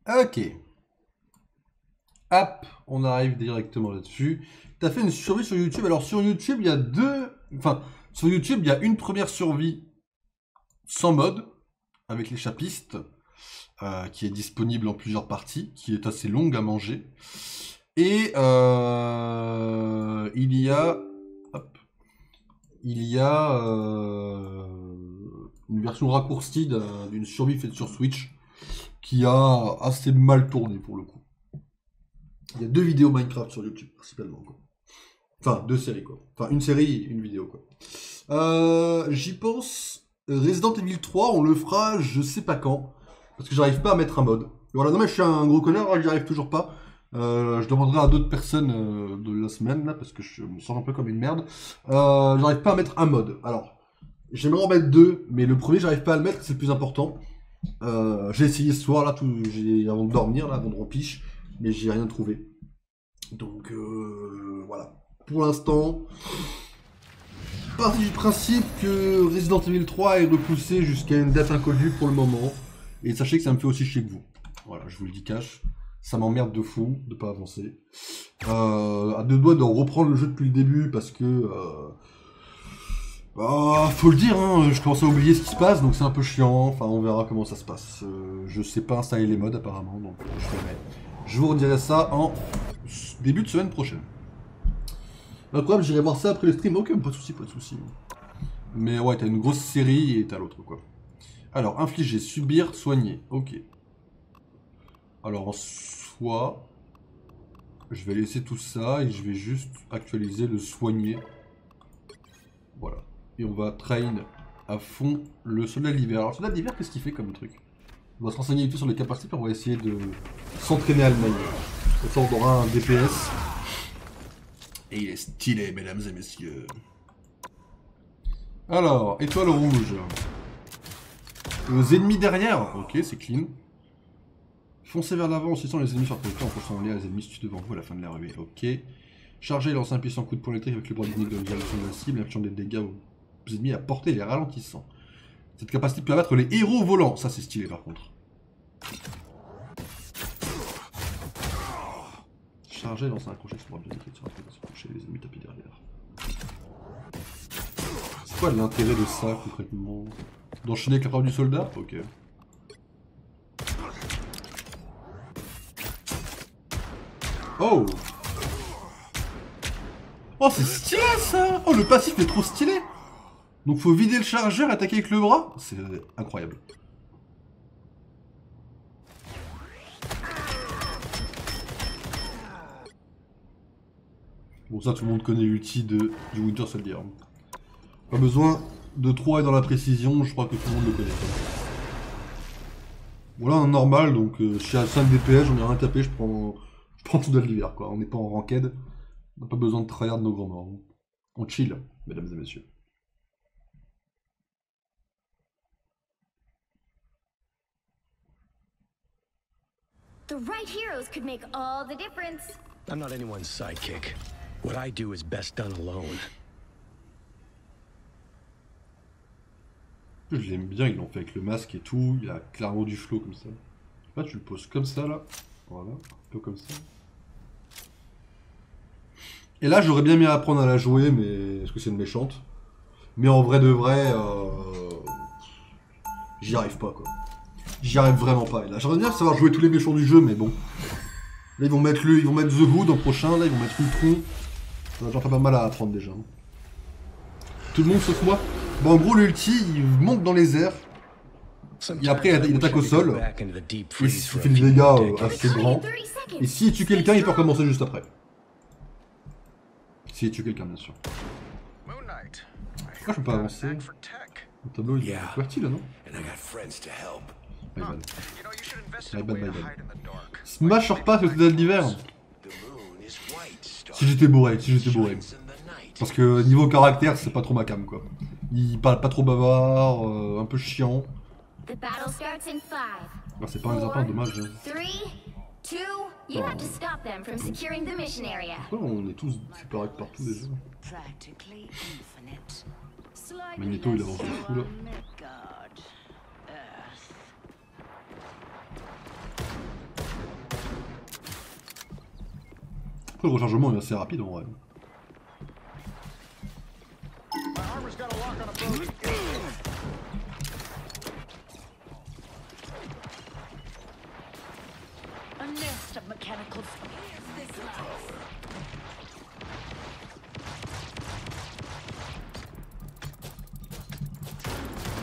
Ok. Hop, on arrive directement là-dessus. T'as fait une survie sur YouTube. Alors sur YouTube, il y a deux... Enfin, sur YouTube, il y a une première survie sans mode, avec les chapistes, qui est disponible en plusieurs parties, qui est assez longue à manger. Et il y a... Hop, il y a une version raccourcie d'une survie faite sur Switch, qui a assez mal tourné pour le coup. Il y a deux vidéos Minecraft sur YouTube, principalement, quoi. Enfin, deux séries, quoi. Enfin, une série, une vidéo, quoi. J'y pense. Resident Evil 3, on le fera, je sais pas quand. Parce que j'arrive pas à mettre un mode. Voilà, non mais je suis un gros connard, j'y arrive toujours pas. Je demanderai à d'autres personnes de la semaine, là, parce que je me sens un peu comme une merde. J'arrive pas à mettre un mode. Alors, j'aimerais en mettre deux, mais le premier, j'arrive pas à le mettre, c'est le plus important. J'ai essayé ce soir, là, avant de dormir, là, avant de rempiche, mais j'ai rien trouvé. Donc, voilà. Pour l'instant, partie du principe que Resident Evil 3 est repoussé jusqu'à une date inconnue pour le moment. Et sachez que ça me fait aussi chier que vous. Voilà, je vous le dis cash. Ça m'emmerde de fou de pas avancer. À deux doigts de reprendre le jeu depuis le début parce que... faut le dire, hein, je commence à oublier ce qui se passe, donc c'est un peu chiant. Enfin, on verra comment ça se passe. Je sais pas installer les mods apparemment, donc je ferai. Je vous redirai ça en début de semaine prochaine. Incroyable, j'irai voir ça après le stream. Ok, pas de soucis, pas de soucis. Mais ouais, t'as une grosse série et t'as l'autre, quoi. Alors, infliger, subir, soigner. Ok. Alors, en soi, je vais laisser tout ça et je vais juste actualiser le soigner. Voilà. Et on va train à fond le soldat d'hiver. Alors, le soldat d'hiver, qu'est-ce qu'il fait comme truc? On va se renseigner vite fait sur les capacités, puis on va essayer de s'entraîner à le manier. Comme ça, on aura un DPS. Et il est stylé, mesdames et messieurs. Alors, étoile rouge. Aux ennemis derrière. Ok, c'est clean. Foncez vers l'avant en suivant les ennemis sur le territoire en forçant les ennemis situés devant vous à la fin de la ruée. Ok. Chargez et lancez un puissant coup de poing électrique avec le bras technique de la direction de la cible, infligeant des dégâts aux ennemis à portée et les ralentissant. Cette capacité peut abattre les héros volants. Ça, c'est stylé par contre. Chargez et lancez un crochet sur le bras technique sur un crochet les ennemis tapés derrière. C'est quoi l'intérêt de ça concrètement? D'enchaîner avec la frappe du soldat? Ok. Oh! Oh, c'est stylé ça! Oh, le passif est trop stylé! Donc faut vider le chargeur et attaquer avec le bras? C'est incroyable. Bon, ça tout le monde connaît l'ulti du Winter Soldier. Pas besoin de trop aller dans la précision, je crois que tout le monde le connaît. Voilà un normal, donc je suis à 5 DPS, j'en ai rien tapé, je prends tout de l'hiver quoi. On n'est pas en ranked, on n'a pas besoin de tryhard nos grands morts. On chill, mesdames et messieurs. The right heroes could make all the difference. I'm not anyone's sidekick. What I do is best done alone. Je l'aime bien, ils l'ont fait avec le masque et tout, il a clairement du flow comme ça. Là tu le poses comme ça là, voilà, un peu comme ça. Et là j'aurais bien aimé apprendre à la jouer, mais parce que c'est une méchante. Mais en vrai de vrai, j'y arrive pas quoi. J'y arrive vraiment pas. Et là j'aimerais bien savoir jouer tous les méchants du jeu, mais bon. Là ils vont mettre The Hood en prochain, là ils vont mettre Ultron. Ça va déjà faire pas mal à apprendre déjà. Tout le monde sauf moi. Bon, en gros, l'ulti, il monte dans les airs. Et après, il attaque au sol. Et il fait des dégâts assez grands. Et s'il tue quelqu'un, il peut recommencer juste après. S'il tue quelqu'un, bien sûr. Pourquoi je peux pas avancer? Le tableau, il est QWERTY là, non? My bad. Smash or pas le soldat de l'hiver? Si j'étais bourré. Parce que niveau caractère, c'est pas trop ma cam quoi. Il parle pas trop bavard, un peu chiant. Ah, c'est pas un lapin, dommage. Pourquoi on est tous séparés de partout déjà? Magneto il avance de fou là. Après, le rechargement est assez rapide en vrai. A nest of mechanical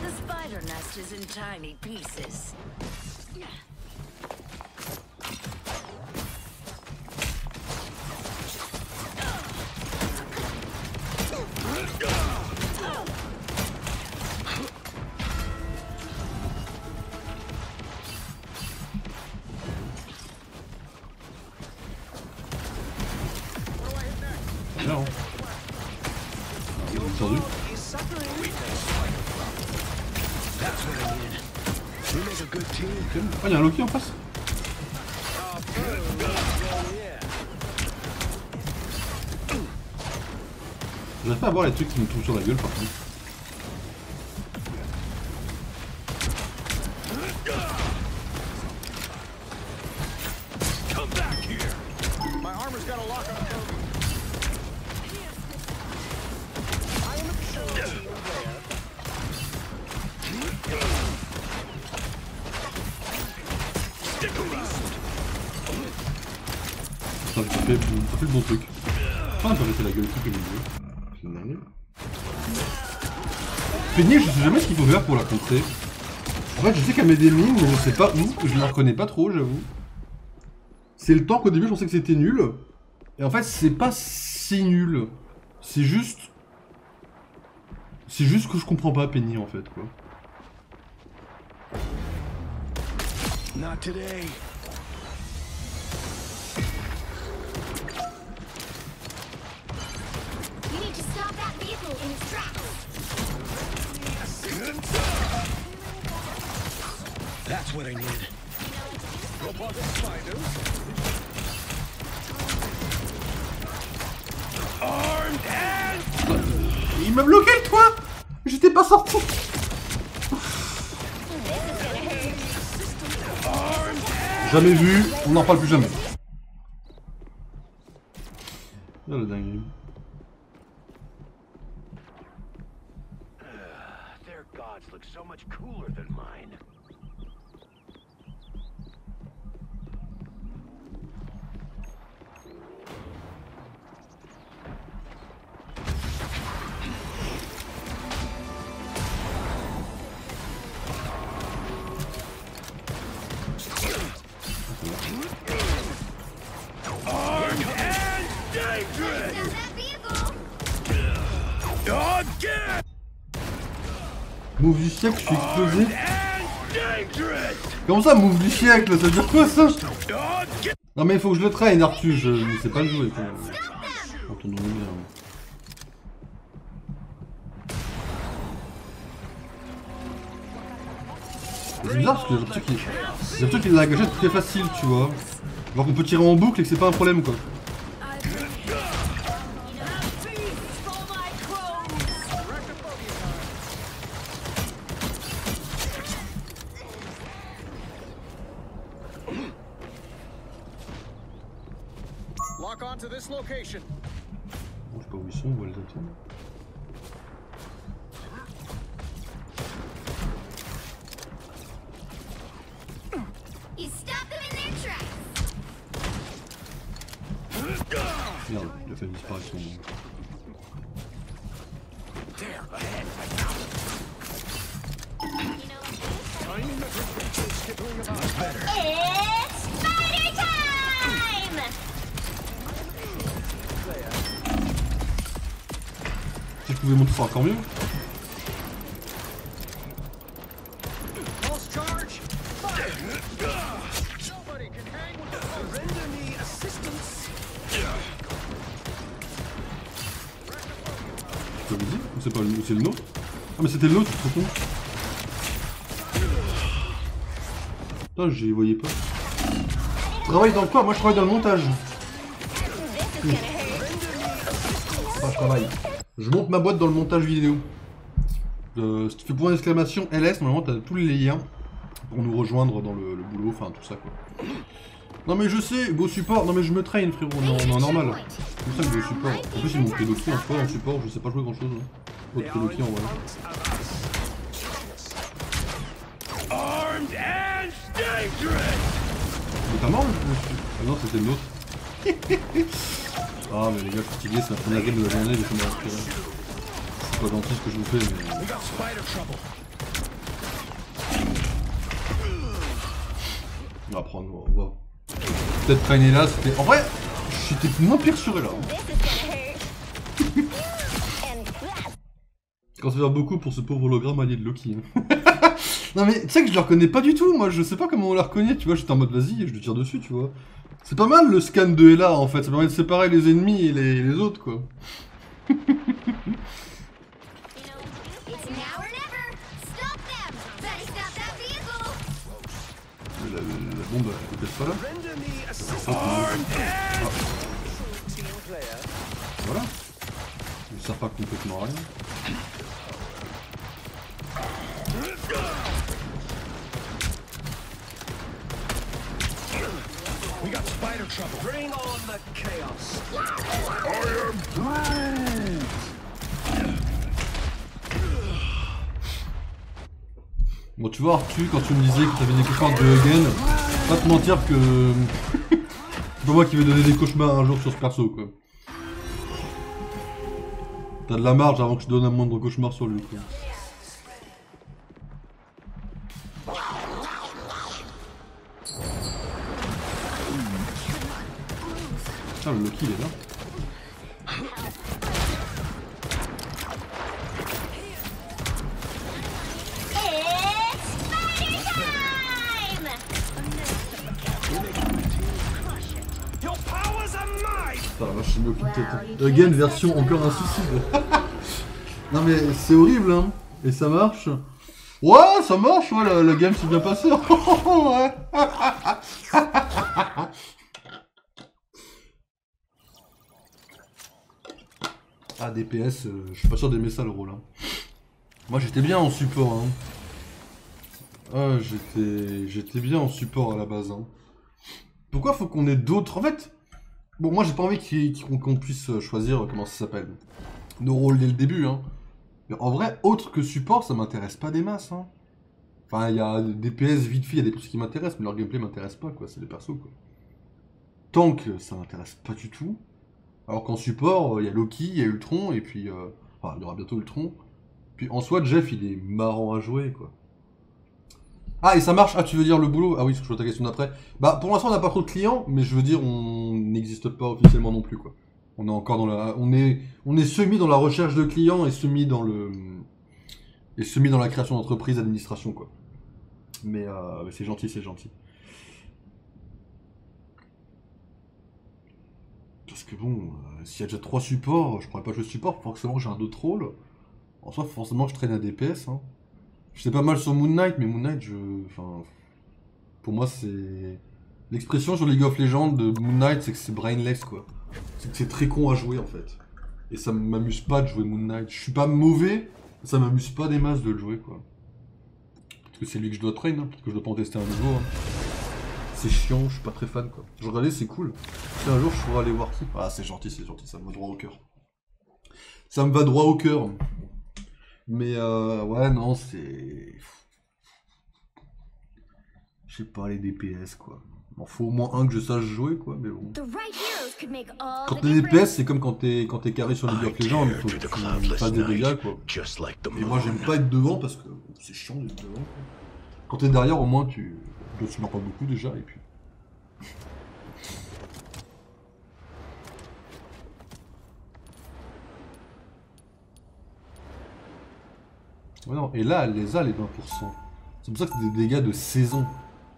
The spider nest is in tiny pieces. Bien, hein. Entendu. Ah, il y a un Loki en face. J'arrive pas à voir les trucs qui me tombent sur la gueule par contre. Putain, ça fait le bon truc. Ah, t'as arrêté la gueule tout au milieu. C'est dingue. Peigné, je sais jamais ce qu'il faut faire pour la contrer. En fait, je sais qu'elle met des mines, mais je sais pas où. Je la reconnais pas trop, j'avoue. C'est le temps qu'au début, je pensais que c'était nul. Et en fait, c'est pas si nul. C'est juste... C'est juste que je comprends pas Penny, en fait, quoi. Not today. You need to stop that vehicle in its tracks. That's what I need. Armed and Il m'a bloqué le toit. J'étais pas sorti. Jamais vu, on n'en parle plus jamais. Oh, le dingue. their gods look so much cooler than mine. Armed and dangerous! Stop that vehicle. Again! Move du siècle, je suis explosé. And dangerous! Comment ça, move du siècle? Ça veut dire quoi ça? Again! Non mais il faut que je le traîne, Arthur, je ne sais pas le jouer. Entendons-nous bien. C'est bizarre parce que j'ai l'impression qu'il a la gâchette très facile, tu vois. Alors qu'on peut tirer en boucle et que c'est pas un problème quoi. Lock onto this location. Bon, je sais pas où ils sont, on va les attendre. You stop them in their tracks. Merde, il a fait disparaître son nom. It's spider time! Si je pouvais monter, ça encore mieux. Pulse charge. Fire. Nobody can hang with the render me assistance. Je peux vous dire, ou c'est pas le, c'est le nôtre? Ah mais c'était le nôtre, trop con. Putain, je les voyais pas. Tu travailles dans quoi? Moi je travaille dans le montage. Enfin, je travaille. Je monte ma boîte dans le montage vidéo. Si tu fais point d'exclamation LS, normalement t'as tous les liens pour nous rejoindre dans le boulot, enfin tout ça quoi. Non mais je sais, go support, non mais je me traîne frérot, non, normal. C'est ça que go support. En plus ils m'ont pris Loki en support, je sais pas jouer grand chose. Autre que Loki en vrai. Mais t'as mort le Ah non c'était l'autre. Ah mais les gars fatigués, c'est la première game de la journée, laissez-moi respirer. C'est pas gentil ce que je vous fais mais... On va prendre, on va... Peut-être traîner là, c'était... En vrai, j'étais moins pire sur là. Quand ça fait beaucoup pour ce pauvre hologramme allié de Loki. Hein. Non mais tu sais que je le reconnais pas du tout, moi je sais pas comment on la reconnaît, tu vois, j'étais en mode vas-y, je lui tire dessus, tu vois. C'est pas mal le scan de Ella en fait, ça permet de séparer les ennemis et les autres quoi. La bombe elle est peut-être pas là. Ah. Voilà. Il ne sert pas complètement à rien. We got spider trouble. Bring on the chaos. Bon tu vois Arthur, quand tu me disais que t'avais des cauchemars de Hagen, pas te mentir que... c'est pas moi qui vais donner des cauchemars un jour sur ce perso quoi. T'as de la marge avant que je donne un moindre cauchemar sur lui quoi. Ah le Loki il est là. Putain la vache, c'est Loki peut-être. Again version encore un suicide. Non mais c'est horrible hein. Et ça marche. Ouais ça marche, ouais la game s'est bien passée. Ouais. Ah DPS, je suis pas sûr d'aimer ça le rôle hein. Moi j'étais bien en support hein. Ah j'étais bien en support à la base hein. Pourquoi faut qu'on ait d'autres en fait? Bon moi j'ai pas envie qu'on puisse choisir comment ça s'appelle nos rôles dès le début hein. Mais en vrai autre que support ça m'intéresse pas des masses hein. Enfin il y a des DPS vite fait, il y a des persos qui m'intéressent mais leur gameplay m'intéresse pas quoi, c'est des persos quoi. Tank ça m'intéresse pas du tout. Alors qu'en support, il y a Loki, il y a Ultron, et puis... enfin, il y aura bientôt Ultron. Puis en soi, Jeff, il est marrant à jouer, quoi. Ah, et ça marche. Ah, tu veux dire le boulot? Ah oui, je vois ta question d'après. Bah, pour l'instant, on n'a pas trop de clients, mais je veux dire, on n'existe pas officiellement non plus, quoi. On est encore dans la... On est semi dans la recherche de clients et semi dans le... Et semi dans la création d'entreprise, administration, quoi. Mais c'est gentil, c'est gentil. Parce que bon, s'il y a déjà 3 supports, je pourrais pas jouer support, forcément j'ai un autre rôle. En soi, forcément je traîne à DPS. Hein. Je sais pas mal sur Moon Knight, mais Moon Knight, enfin, pour moi c'est... L'expression sur League of Legends de Moon Knight, c'est que c'est brainless quoi. C'est que c'est très con à jouer en fait. Et ça m'amuse pas de jouer Moon Knight. Je suis pas mauvais, ça m'amuse pas des masses de le jouer quoi. Peut-être que c'est lui que je dois traîner, hein. Peut-être que je dois pas en tester un nouveau. Hein. C'est chiant, je suis pas très fan quoi. Je regardais, c'est cool. Si un jour je pourrais aller voir qui. Ah, c'est gentil, ça me va droit au cœur. Ça me va droit au cœur. Mais ouais, non, c'est. Je sais pas, les DPS quoi. Il faut au moins un que je sache jouer quoi, mais bon. Quand t'es DPS, c'est comme quand t'es carré sur League of Legends, il faut que tu fasses des dégâts quoi. Et moi j'aime pas être devant parce que c'est chiant d'être devant quoi. Quand t'es derrière, au moins tu meurs pas beaucoup déjà, et puis... Ouais non, et là, elle les a les 20%. C'est pour ça que c'est des dégâts de saison.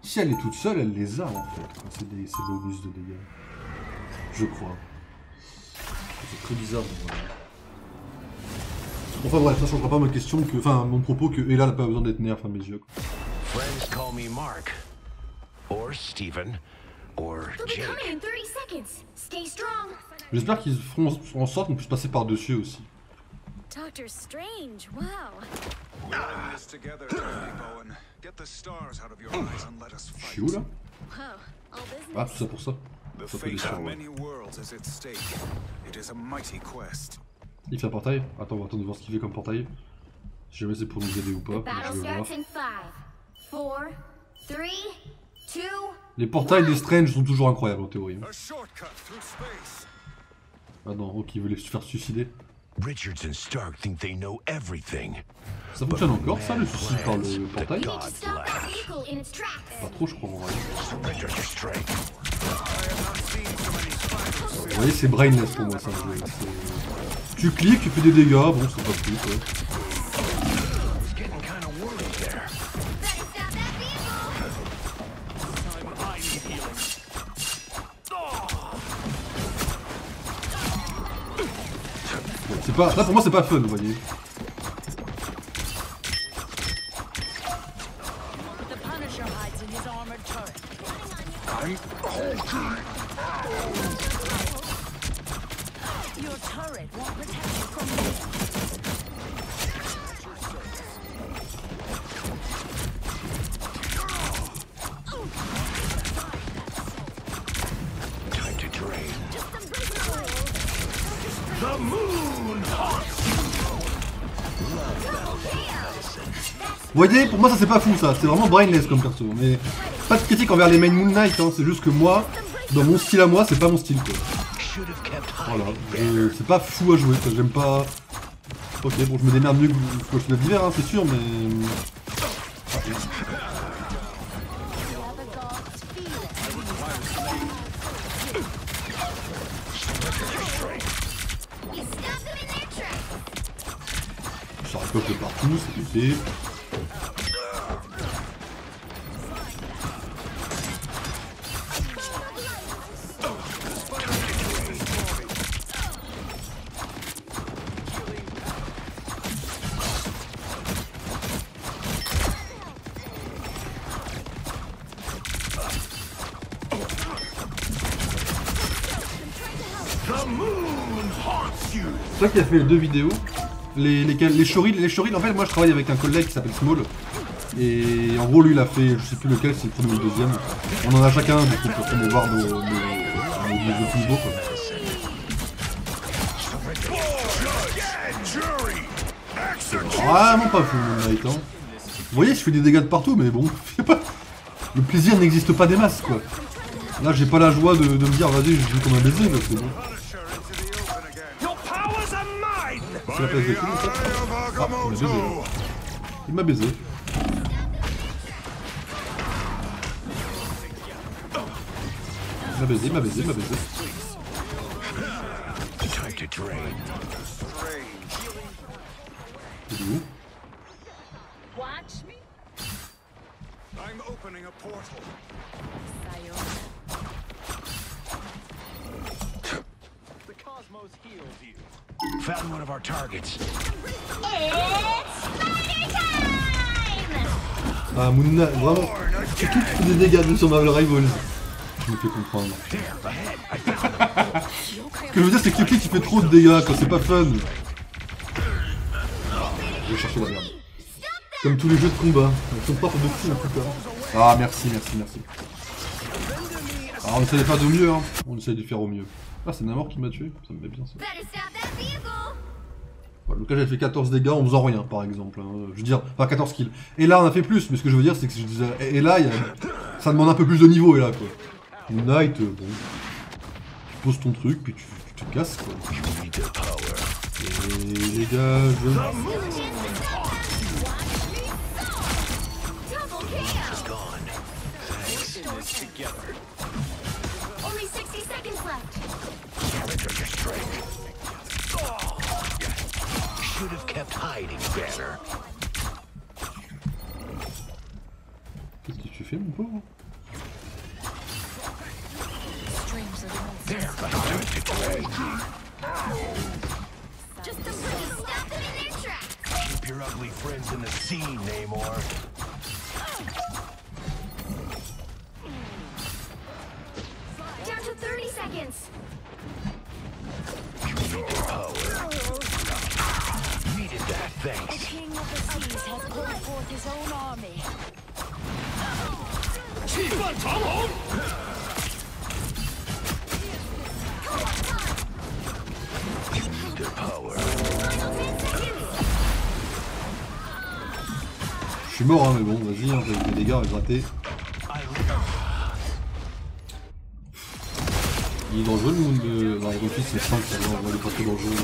Si elle est toute seule, elle les a en fait. C'est des bonus de dégâts. Je crois. C'est très bizarre. Enfin bref, ça changera pas ma question que... Enfin, mon propos que Ella n'a pas besoin d'être nerf à mes yeux. Friends call me Mark, or Steven, or Jake. J'espère qu'ils feront en sorte qu'on puisse passer par-dessus aussi. Doctor Strange, wow. Je suis où là? Wow, all this Ah, tout ça pour ça. The Ça peut fate déchirer, of ouais. many worlds is at stake. It is a mighty quest. Il fait un portail. Attends, on va attendre de voir ce qu'il fait comme portail. Si jamais c'est pour nous aider ou pas, The battle je vais voir. starts in 5, 4, 3, 2. Les portails des Strange sont toujours incroyables en théorie. A shortcut through space. Ah non, ok, il veut les faire suicider. Richards and Stark think they know everything. Ça fonctionne encore ça, le suicide par le portail? We need to stop that vehicle in its tracks. Pas trop, je crois, en vrai. Surrender your strength. I have not seen so many spiders. Vous voyez, c'est brainless pour moi ça. Tu cliques, tu fais des dégâts, bon, c'est pas plus quoi. I was getting kind of worried there. Better stop that vehicle. I need healing. Bon, c'est pas... Là pour moi c'est pas fun, vous voyez. The Punisher hides in his armored turret. Your turret won't protect you from me. Time to drain. Vous voyez, pour moi ça c'est pas fou ça, c'est vraiment brainless comme perso. Mais pas de critique envers les main Moon Knight, hein. C'est juste que moi, dans mon style à moi, c'est pas mon style quoi. Should have kept Voilà, hiding. c'est pas fou à jouer quoi, j'aime pas... Ok, bon je me démerde mieux que je fais d'hiver, hein, c'est sûr, mais... You stop them in their tracks. Ça récolte de partout, c'est épais. C'est toi qui a fait les deux vidéos. Les shorils, en fait, moi je travaille avec un collègue qui s'appelle Small. Et en gros, lui il a fait, je sais plus lequel, c'est le premier ou le deuxième. On en a chacun, du coup, pour promouvoir nos plus beaux quoi. Vraiment pas fou, Moon Knight, hein. Vous voyez, je fais des dégâts de partout, mais bon, le plaisir n'existe pas des masses quoi. Là, j'ai pas la joie de me dire, vas-y, je joue comme un baiser, là, c'est bon. Punisher into the open again. Your powers are mine! C'est la place de film, ça. Ah, il m'a baisé, là. Il m'a baisé. Il m'a baisé, il m'a baisé, il m'a baisé. Time to drain. Il est où? Watch me. I'm opening a portal. The cosmos heals you. Found one of our targets. Ah, Moon Knight, vraiment. C'est tout des dégâts de sur Marvel Rivals. Je me fais comprendre. Ce que je veux dire, c'est que le clic il fait trop de dégâts quand c'est pas fun. Je vais chercher la merde. Comme tous les jeux de combat. Ils sont propres de fou en tout cas. Ah, merci, merci, merci. Alors on essaie de faire de mieux, hein. On essaie de faire au mieux. Ah, c'est Namor qui m'a tué. Ça me met bien ça. Better stop that vehicle. Voilà, donc là j'avais fait 14 dégâts en faisant rien par exemple, hein. Je veux dire, enfin 14 kills. Et là on a fait plus, mais ce que je veux dire c'est que je disais, et là ça demande un peu plus de niveau et là quoi. Moon Knight, bon, tu poses ton truc puis tu te casses quoi. You need the power. Et les gars, je... Double kill. Gone. Only 60 seconds left. Surrender your strength. Should have kept hiding, Banner. Qu'est-ce que tu fais mon pauvre? Streams of the There, time to drain. Just the please stop them in their tracks. Keep your ugly friends in the scene, Namor. Down to 30 seconds. You need the power. Needed that, The thanks. King of the Seas has called forth his own army. suis mort, hein, mais bon, vas-y, hein, avec des dégâts, on va gratter. Il est dangereux le monde de... Non, le c'est simple, on va aller pas trop dangereux.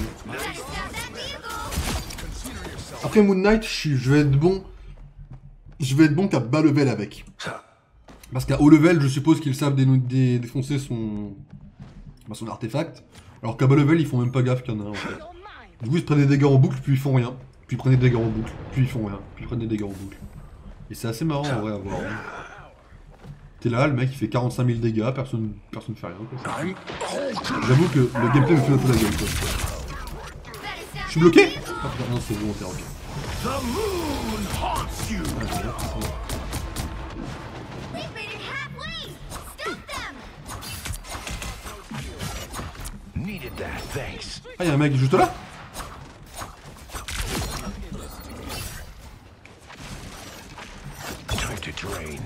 Après Moon Knight, je vais être bon. Je vais être bon qu'à bas level avec. Parce qu'à haut level, je suppose qu'ils savent défoncer son artefact. Alors qu'à bas level, ils font même pas gaffe qu'il y en a un en fait. Du coup, ils se prennent des dégâts en boucle, puis ils font rien. Puis ils prennent des dégâts en boucle, puis ils font rien. Puis ils prennent des dégâts en boucle. Et c'est assez marrant en vrai à voir. T'es là, le mec il fait 45 000 dégâts, personne fait rien. J'avoue que le gameplay me fait un peu la gueule quoi. Je suis bloqué? Ah putain, non, c'est volontaire, ok. Ah, y'a un mec juste là? Time to drain.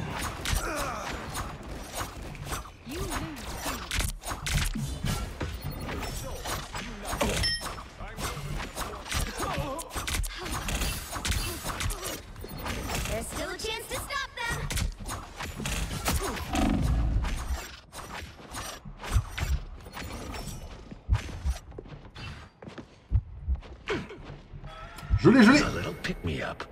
There's still a chance to stop them. Je l'ai. A little pick me up.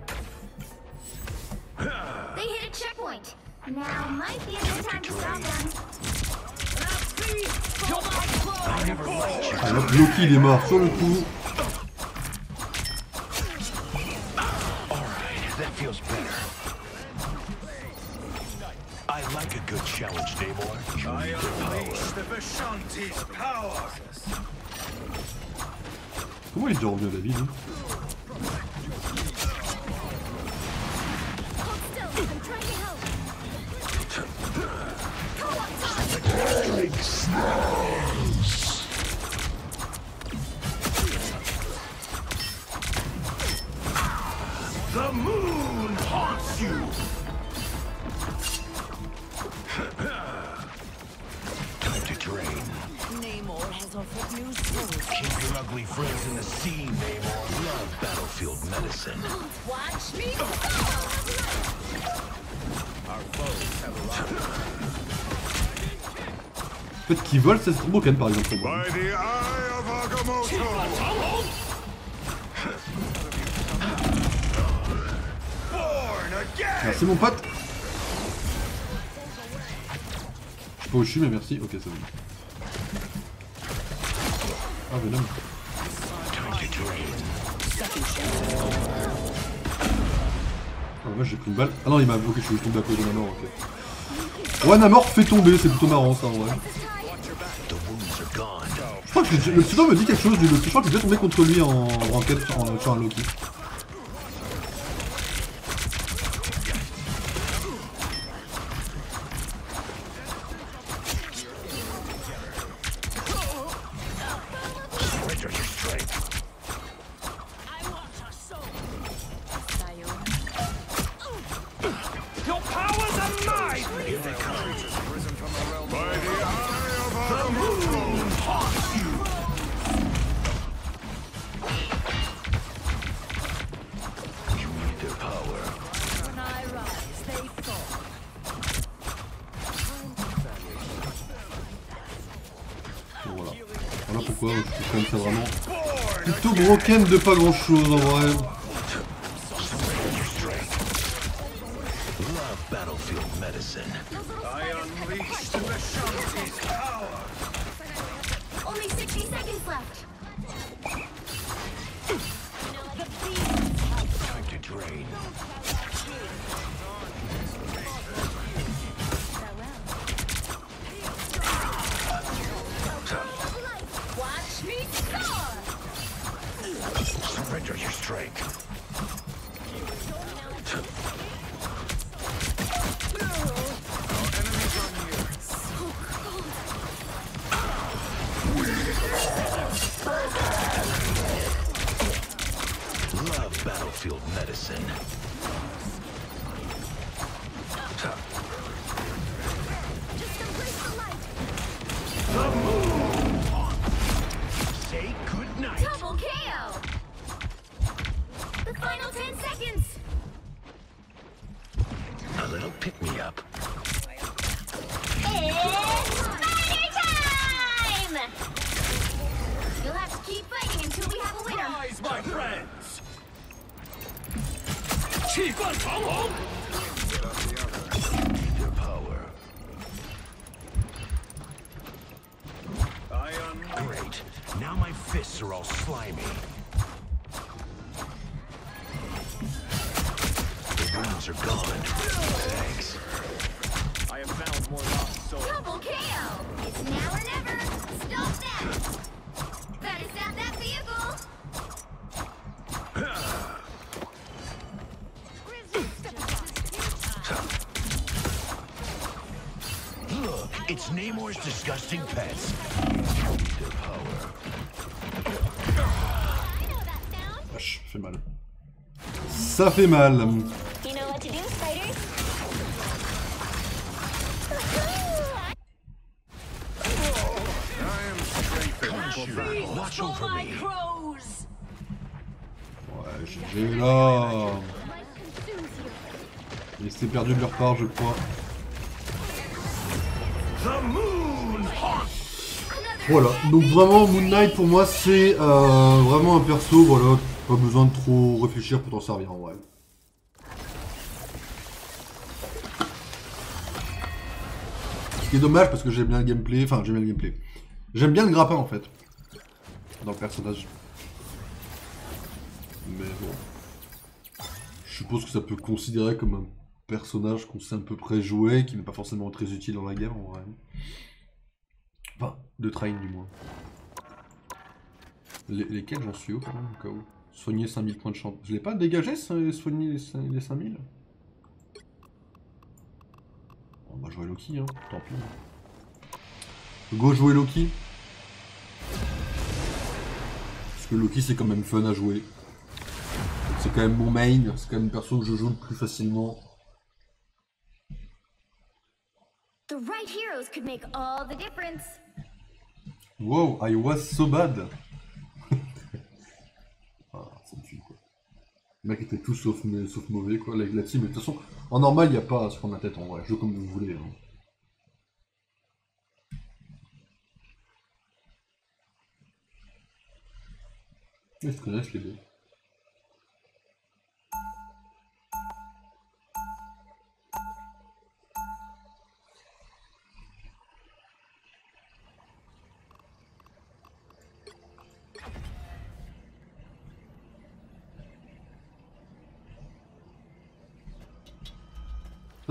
They hit a checkpoint. Now might be a good time to stop them. Ah, Loki il est mort sur le coup. Alright, that feels better. I like a good challenge, Namor. I unleash the Vishanti's power. Comment il est déjà revenu à la vie lui? Hold still. I'm trying to help. The moon haunts you. Time to drain. Namor has offered new souls. Keep your ugly friends in the sea, Namor. Love battlefield medicine. Watch me. Le fait qu'il vole, ça c'est trop beau quand même par exemple pour moi. By the eye of Agamotto. Born again. Merci mon pote. Je sais pas où je suis mais merci. Ok c'est bon. Ah Venom. Time to drain. Ah moi j'ai pris une balle. Ah non il m'a bloqué, je suis tombé à cause de Namor, ok. Ouais Namor fait tomber, c'est plutôt marrant ça en vrai. The wounds are gone. Je crois que le pseudo me dit quelque chose du Loki, je crois que j'ai déjà tombé contre lui en ranked sur un Loki. Surrender your strength. I want your soul. Your powers are mine! By the eye of Agamotto. You need their power. When I rise, they fall. Bon, voilà. Voilà pourquoi je trouve quand même ça vraiment plutôt broken de pas grand chose en vrai. Love battlefield medicine. I unleash the Vishanti's power. Only 60 seconds left. Time to drain. Watch me soar. Surrender your strength. Love battlefield medicine. Just embrace the light. Say goodnight. Double KO. The final 10 seconds. fists are all slimy. The wounds are gone. Thanks. I have found more lost souls. Double KO! It's now or never! Stop that! Better stop that vehicle! Look, it's Namor's disgusting pets. Their power. I know that sound! Vache, ça fait mal. Ça fait mal. You know what to do, spiders? I am strafing for battle. Watch over My me. crows! Ouais, GG là. Life consumes you. Ils s'étaient perdus de leur part, je crois. The Moon Hawk. Voilà, donc vraiment Moon Knight pour moi c'est vraiment un perso, voilà, pas besoin de trop réfléchir pour t'en servir en vrai. Ce qui est dommage parce que j'aime bien le gameplay, enfin j'aime bien le gameplay. J'aime bien le grappin en fait, dans le personnage. Mais bon, je suppose que ça peut considérer comme un personnage qu'on sait à peu près jouer, qui n'est pas forcément très utile dans la game en vrai. Enfin, de train du moins. Lesquels j'en suis haut quand même, au cas où. Soigner 5000 points de chance. Je l'ai pas dégagé, soigner les 5000 ? On va jouer Loki, hein, tant pis. Go jouer Loki. Parce que Loki c'est quand même fun à jouer. C'est quand même mon main, c'est quand même le perso que je joue le plus facilement. The right heroes could make all the difference. Wow, I was so bad. Ah, ça me tue quoi. Le mec était tout sauf mauvais quoi, avec la team. Mais de toute façon, en normal, il n'y a pas à se prendre la tête en vrai. Jouez comme vous voulez. Hein. Ils se connaissent les deux.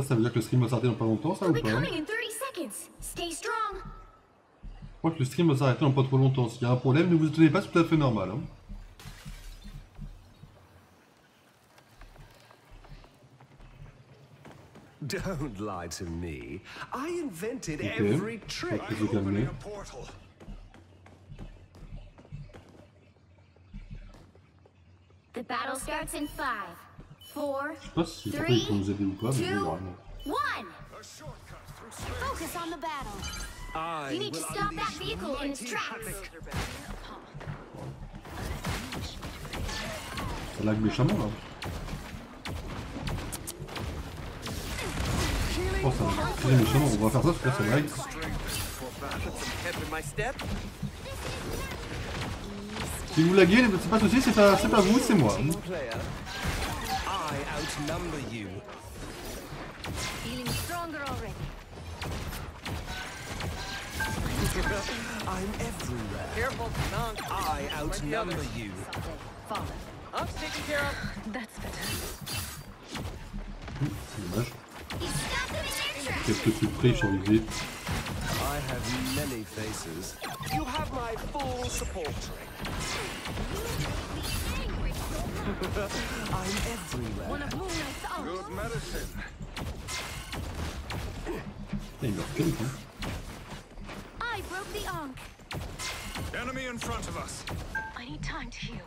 Ça veut dire que le stream va s'arrêter dans pas longtemps, ça ou We'll be pas? coming in 30 seconds. Stay strong. Je crois que le stream va s'arrêter dans pas trop longtemps. S'il y a un problème, ne vous étonnez pas, c'est tout à fait normal. Hein. Don't lie to me. I invented Ok. every trick. Je vais calmer. A portal. The battle starts in 5, 4, Je sais pas si c'est ils vont nous aider ou pas, mais bon, vraiment. 1. A shortcut through space. Focus on the battle. I You need to will stop that unleash vehicle in its mighty tracks. havoc. Ça lag méchamment là. Oh, ça lag très méchamment. On va faire ça parce que là, ça lag. Pep in my step. Si vous laguez, c'est pas de soucis, c'est pas vous, c'est moi. Team player. I outnumber you. Feeling stronger already. I'm everywhere. Careful, Nunk. I outnumber you. Father. Unk's taken care of. That's better. C'est dommage. You stopped them in their tracks. Quelques trucs près, survivez. I have many faces. You have my full support. I'm everywhere. One of Moon Knight's arms. Good medicine. Il meurt que hein. I broke the Ankh. Enemy in front of us. I need time to heal.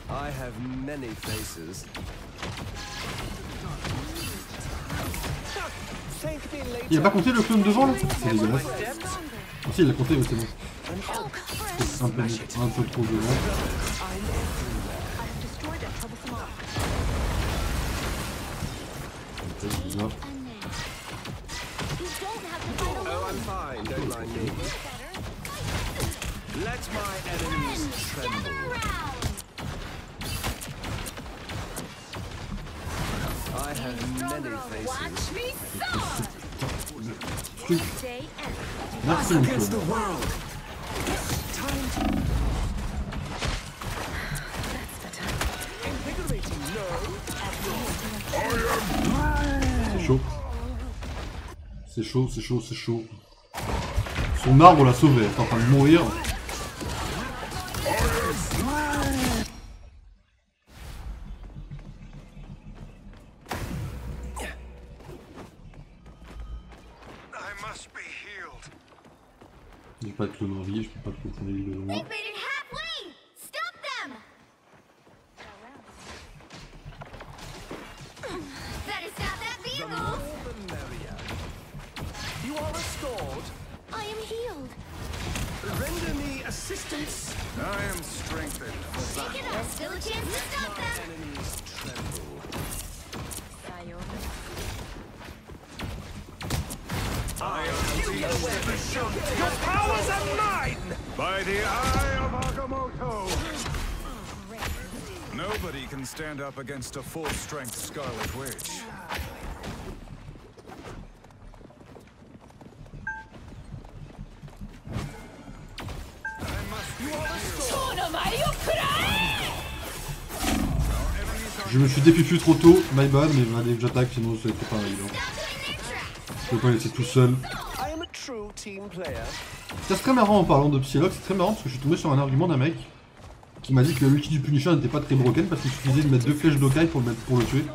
I have many faces. Thank me later. Il a pas compté le clone devant là? C'est dégueulasse. Ah si, il a compté, mais c'est bon. C'est un peu trop devant. I've destroyed a troublesome arm. C'est bizarre. You don't have to fight alone. Oh, I'm fine. Don't mind me. Let my enemies tremble. Gather around. I have many faces. Watch me soar! Truc. Stay and Merci mon clone. The world. C'est chaud. C'est chaud, c'est chaud, c'est chaud. Son arbre l'a sauvé, elle est en train de mourir. J'ai pas de clone en vie, je peux pas te contourner de loin. They've made it halfway! Stop them! Better stop that vehicle! You are restored. I am healed. Render me assistance. I am strengthened. Take it up! Still a chance to stop them! Enemies tremble. Your powers are mine! By the eye of Agamotto! Nobody can stand up against a full-strength Scarlet Witch. Je me suis dépupu trop tôt, my bad, mais il fallait que j'attaque, sinon ça a été pas évident. Je peux pas laisser tout seul. I am a true team player. C'est très marrant en parlant de Psylocke, c'est très marrant parce que je suis tombé sur un argument d'un mec qui m'a dit que l'ulti du Punisher n'était pas très broken parce qu'il suffisait de mettre 2 flèches d'Okai pour le tuer.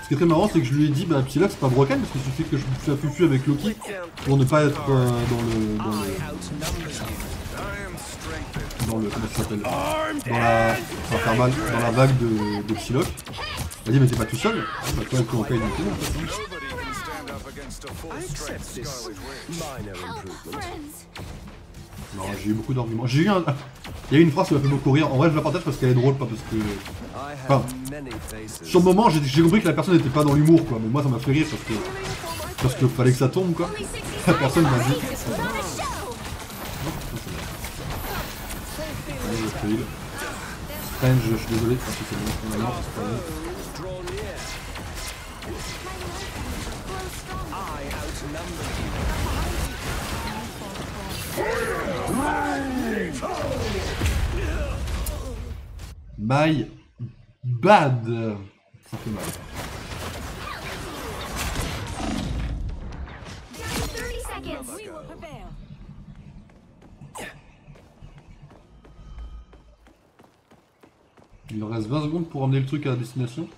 Ce qui est très marrant, c'est que je lui ai dit bah Psylocke c'est pas broken parce qu'il suffit que je fasse fufu avec Loki pour ne pas être comment ça s'appelle, ça va faire mal, dans la vague de Psylocke. Il a dit mais t'es pas tout seul, bah toi avec Okai il était bon en fait. Nobody can stand up against a I full-strength accept this Scarlet Witch. minor Help, improvement. friends! Non, j'ai eu beaucoup d'arguments. J'ai eu un... Il y a eu une phrase qui m'a fait beaucoup rire. En vrai je la partage parce qu'elle est drôle, pas parce que... I Enfin, have many faces. sur le moment j'ai compris que la personne n'était pas dans l'humour quoi, mais moi ça m'a fait rire parce que fallait que ça tombe quoi. Only 60 La personne m'a dit... seconds on the show! Allez, je fail. Strange, je suis désolé parce que c'est bon, on a mort, c'est pas bon. Draw near. I outnumber My bad. Ça fait mal. 30 seconds! We will prevail. Il reste 20 secondes pour emmener le truc à la destination.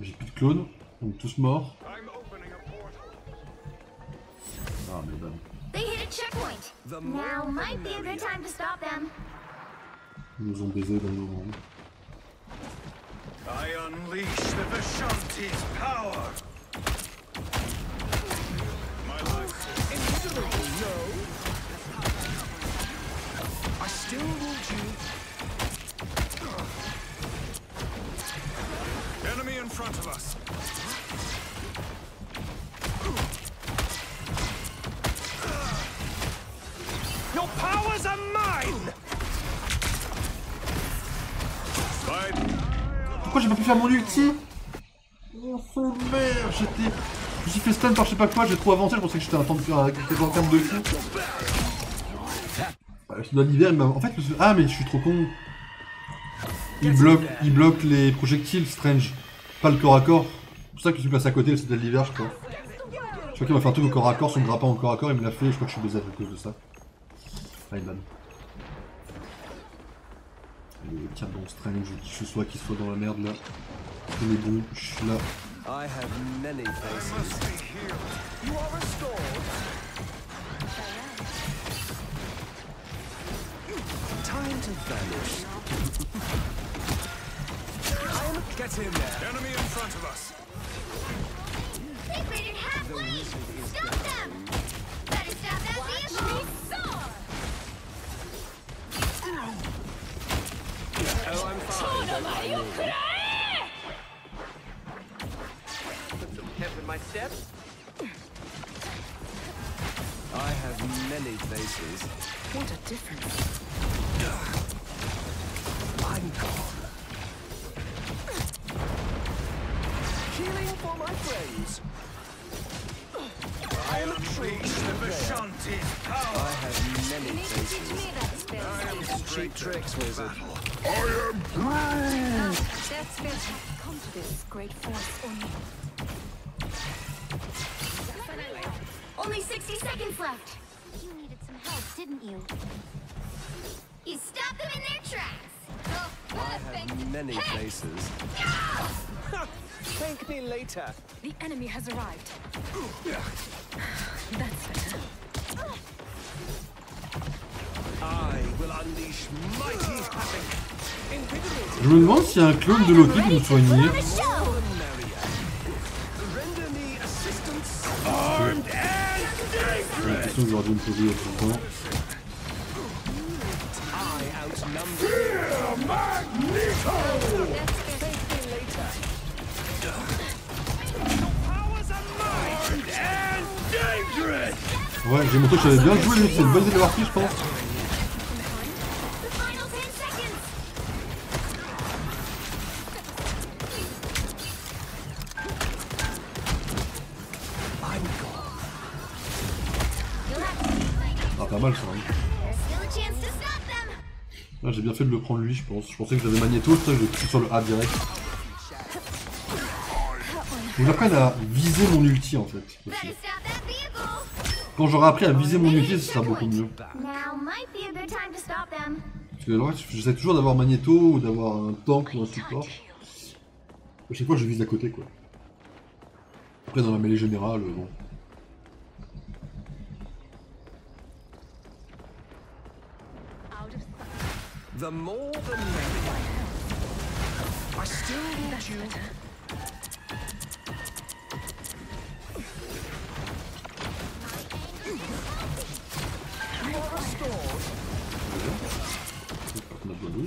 J'ai plus de clones, donc tous morts. Ah mais ben. They hit a checkpoint! Now might be a good time to stop them. Ils nous ont baisé dans nos mondes. I unleash the Vishanti's power! My life is invisible. No. I still rule you. enemy in front of us. Your powers are mine. Pourquoi j'ai pas pu faire mon ulti? Oh merde, je me suis fait stun par je sais pas quoi, j'ai trop avancé, je pensais que j'étais un temps de faire quelques termes de fou. Dans l'hiver, il m'a... En fait, ah mais je suis trop con. Il bloque les projectiles, Strange. Pas le corps à corps. C'est pour ça que celui qui passe à côté, c'était l'hiver, je crois. Je crois qu'il m'a fait un truc au corps à corps, son grappin au corps à corps, il me l'a fait, je crois que je suis baisé à cause de ça. Rayman. Allez, tiens bon, Strange, qui je sois, qu'il soit dans la merde là. On est bon, je suis là. I have many faces. You are restored. Time to vanish. Get in there. Enemy in front of us. They've made it halfway! Stop them! Better stop that vehicle! Oh, I'm fine. Don't mind me. Put some pep in my step. I have many faces. What a difference. I'm gone. Healing for my friends. I am a tree. The Vishanti's power. I have many You need to teach faces. me that spell. Cheap tricks, wizard. That's better. Come to this great force only. Only 60 seconds left. You needed some help, didn't you? You stopped them in their tracks. Oh, I perfect. have many faces. Thank me later. The enemy has arrived. That's better. I will unleash mighty havoc. Invigorating Je me demande s'il y a un clone de Loki pour me soigner. Maria. Render me assistance. Armed and C'est la question que j'aurais dû me poser il y a longtemps. I outnumber you. Magneto! Thank me later. Powers are mine. Armed and dangerous. Ouais, j'ai montré que j'avais bien joué, c'est une bonne idée d'avoir pris, je pense. The final 10 seconds. Ah, pas mal ça. Hein. There's still a chance to stop them. Ah, j'ai bien fait de le prendre lui, je pense. Je pensais que j'avais Magneto, ça, j'ai pris sur le A direct. Faut que j'apprenne à viser mon ulti en fait. Aussi. Better stop that vehicle. Quand j'aurai appris à viser mon ulti, ce sera beaucoup mieux. Now might be a good time to stop them. Parce que ouais, j'essaie toujours d'avoir Magneto ou d'avoir un tank ou un support. À chaque fois, je vise à côté quoi. Après, dans la mêlée générale, bon. Out of sight. The more the merrier. I still want you. You are restored. On a besoin de lui,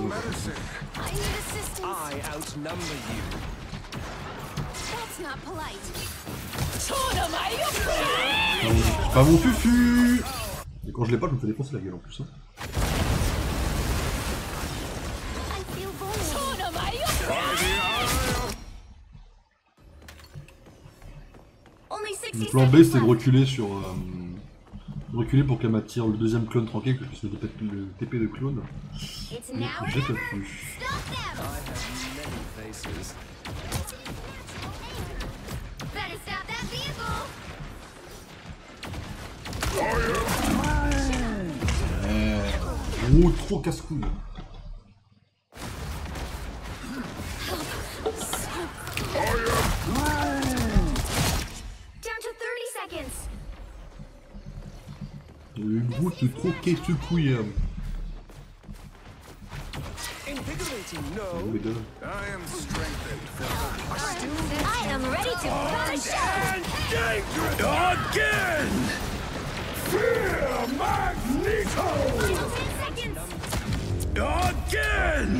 Medicine. I need assistance. I outnumber you. That's not polite. C'est pas mon fufu. Et quand je l'ai pas, je me fais défoncer la gueule en plus. Hein. I feel vulnerable. Only 60 Le plan B, seconds c'était de left. reculer sur. Reculer pour qu'elle m'attire le deuxième clone tranquille, que je puisse le TP de clone. It's Mais now or j'ai pas never. pu. Stop them. I have many faces. Better stop that vehicle. Oh, trop casse-couille. Down to 30 seconds. Une route trop casse-couille. Invigorating, no. Les deux. I am strengthened for I am ready to finish up. Again! Fear Magneto! 10 seconds. Again!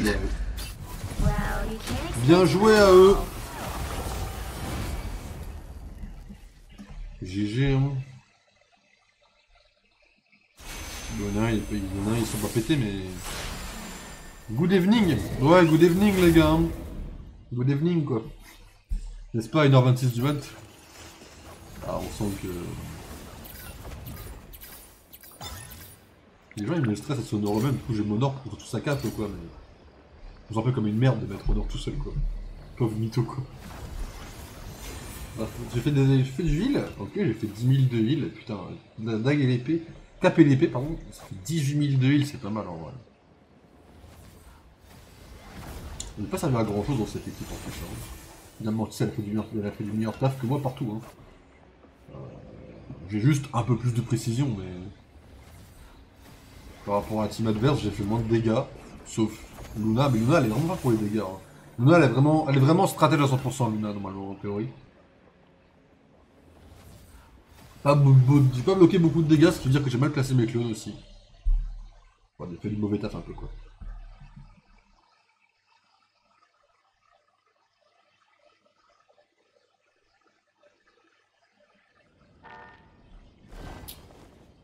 Well, you can't Bien joué à eux. GG hein. Il y en a un, ils sont pas pétés mais... Good evening. Ouais, good evening les gars. Good evening quoi. N'est-ce pas, 1h26 du mat? Ah, on sent que... Les gens ils me stressent à se honor eux-mêmes, du coup j'ai mon honor pour tout ça cap quoi, mais... Je me sens un peu comme une merde de mettre honor tout seul quoi. Pauvre mytho quoi. Ah, j'ai fait du heal, ok, j'ai fait 10 000 de heal, putain, la dague et l'épée, taper l'épée pardon, ça fait 18 000 de heal, c'est pas mal en vrai. On n'est pas servi à grand chose dans cette équipe en plus. Hein. Finalement, elle a fait du meilleur taf que moi partout. Hein. J'ai juste un peu plus de précision, mais... Par rapport à la team adverse, j'ai fait moins de dégâts, sauf Luna, mais Luna elle est vraiment pas pour les dégâts. Hein. Luna elle est vraiment stratège à 100% Luna normalement en théorie. J'ai pas bloqué beaucoup de dégâts, ce qui veut dire que j'ai mal placé mes clones aussi. Ouais, j'ai fait du mauvais taf un peu quoi.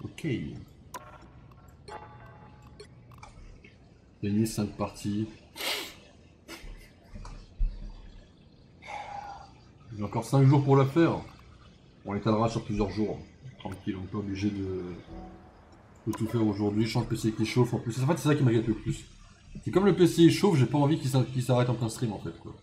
Ok. Gagné 5 parties. J'ai encore 5 jours pour la faire. On l'étalera sur plusieurs jours. Tranquille, on n'est pas obligé de Je peux tout faire aujourd'hui, je sens le PC qui chauffe en plus. En fait, c'est ça qui m'inquiète le plus. C'est comme le PC il chauffe, j'ai pas envie qu'il s'arrête en plein stream en fait, quoi.